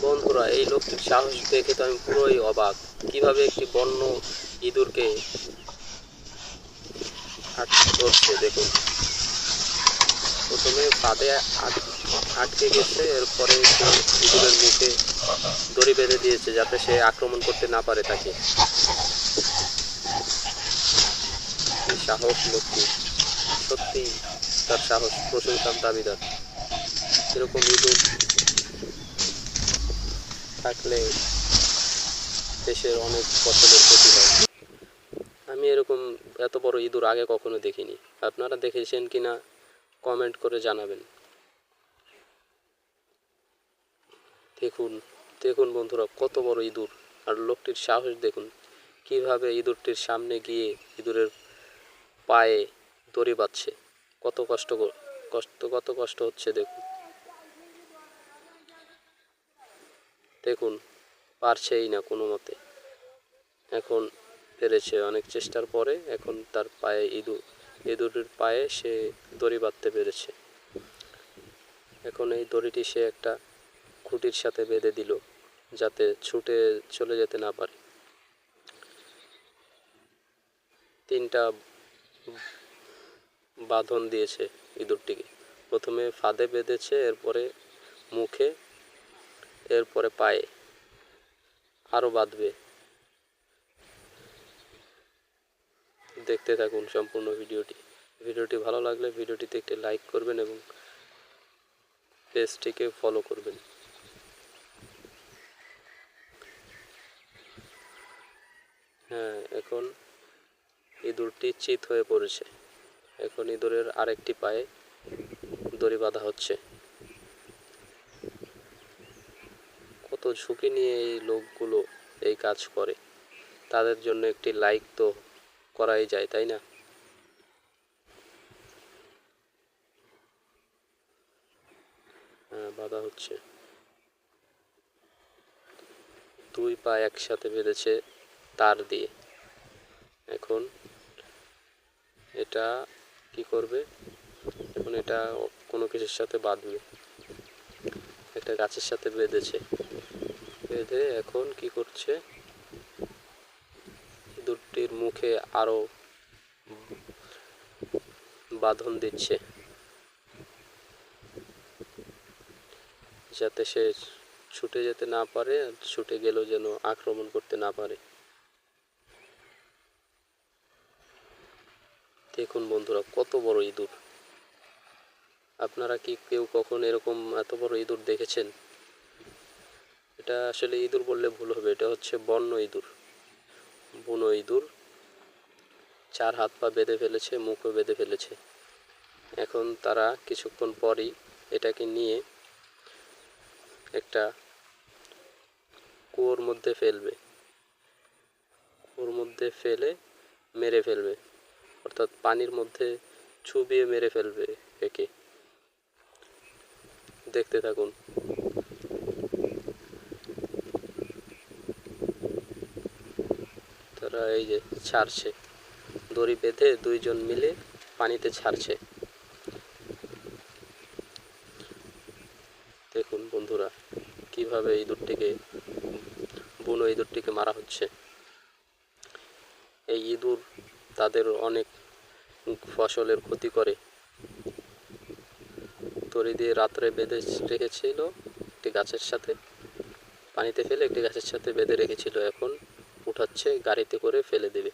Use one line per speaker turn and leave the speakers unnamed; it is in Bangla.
বন্ধুরা, এই লোকটির সাহস দেখে তো আমি পুরোই অবাক। কিভাবে একটি বন্য ইঁদুরকে ধরছে দেখুন। প্রথমে ফাঁদে আটকে গেছে, এরপরে সে ইঁদুরের মুখে দড়ি বেঁধে দিয়েছে যাতে সে আক্রমণ করতে না পারে তাকে। কি সাহস লোকটি, সত্যি তার সাহস প্রশংসার দাবিদার। এরকম ইঁদুর থাকলে দেশের অনেক ফসলের ক্ষতি হয়। আমি এরকম এত বড় ইঁদুর আগে কখনো দেখিনি। আপনারা দেখেছেন কিনা কমেন্ট করে জানাবেন। দেখুন দেখুন বন্ধুরা, কত বড় ইঁদুর, আর লোকটির সাহস দেখুন। কিভাবে ইঁদুরটির সামনে গিয়ে ইঁদুরের পায়ে দড়ি বাঁধছে। কত কষ্ট হচ্ছে দেখুন। দেখুন পারছেই না কোনো মতে। এখন পেরেছে অনেক চেষ্টার পরে। এখন তার পায়ে ইঁদুরের পায়ে সে দড়ি বাঁধতে পেরেছে। এখন এই দড়িটি সে একটা খুঁটির সাথে বেঁধে দিল যাতে ছুটে চলে যেতে না পারে। 3টা বাঁধন দিয়েছে ইঁদুরটিকে। প্রথমে ফাঁদে বেঁধেছে, এরপরে মুখে, এরপরে পায়ে, আরও বাঁধবে। দেখতে থাকুন সম্পূর্ণ ভিডিওটি ভালো লাগলে ভিডিওটিতে একটি লাইক করবেন এবং পেজটিকে ফলো করবেন। হ্যাঁ, এখন ইঁদুরটি চিত হয়ে পড়েছে। এখন ইঁদুরের আরেকটি পায়ে দড়ি বাঁধা হচ্ছে। কত ঝুঁকি নিয়ে এই লোকগুলো এই কাজ করে, তাদের জন্য একটি লাইক তো করাই যায়, তাই না? হ্যাঁ, বাঁধা হচ্ছে। 2 পা একসাথে বেঁধেছে তার দিয়ে। এখন এটা কি করবে? এখন এটা কোনো কিছুর সাথে বাঁধবে। একটা গাছের সাথে বেঁধেছে, বেঁধে এখন কি করছে? ইঁদুরটির মুখে আরো বাঁধন দিচ্ছে যাতে সে ছুটে যেতে না পারে, ছুটে গেলেও যেন আক্রমণ করতে না পারে। দেখুন বন্ধুরা, কত বড় ইঁদুর। আপনারা কি কেউ কখন এরকম এত বড় ইঁদুর দেখেছেন? এটা আসলে ইঁদুর বললে ভুল হবে, এটা হচ্ছে বন্য ইঁদুর, বুনো ইঁদুর। 4 হাত পা বেঁধে ফেলেছে, মুখও বেঁধে ফেলেছে। এখন তারা কিছুক্ষণ পরই এটাকে নিয়ে একটা কুয়োর মধ্যে ফেলবে। কুয়োর মধ্যে ফেলে মেরে ফেলবে, অর্থাৎ পানির মধ্যে চুবিয়ে মেরে ফেলবে একে। দেখতে থাকুন। তারা এই যে ছাড়ছে, দড়ি বেঁধে 2 জন মিলে পানিতে ছাড়ছে। দেখুন বন্ধুরা, কিভাবে বুনো ইঁদুরটিকে মারা হচ্ছে। এই ইঁদুর তাদের অনেক ফসলের ক্ষতি করে। দড়ি দিয়ে রাত্রে বেঁধে রেখেছিল একটি গাছের সাথে, পানিতে ফেলে একটি গাছের সাথে বেঁধে রেখেছিল। এখন উঠাচ্ছে, গাড়িতে করে ফেলে দেবে।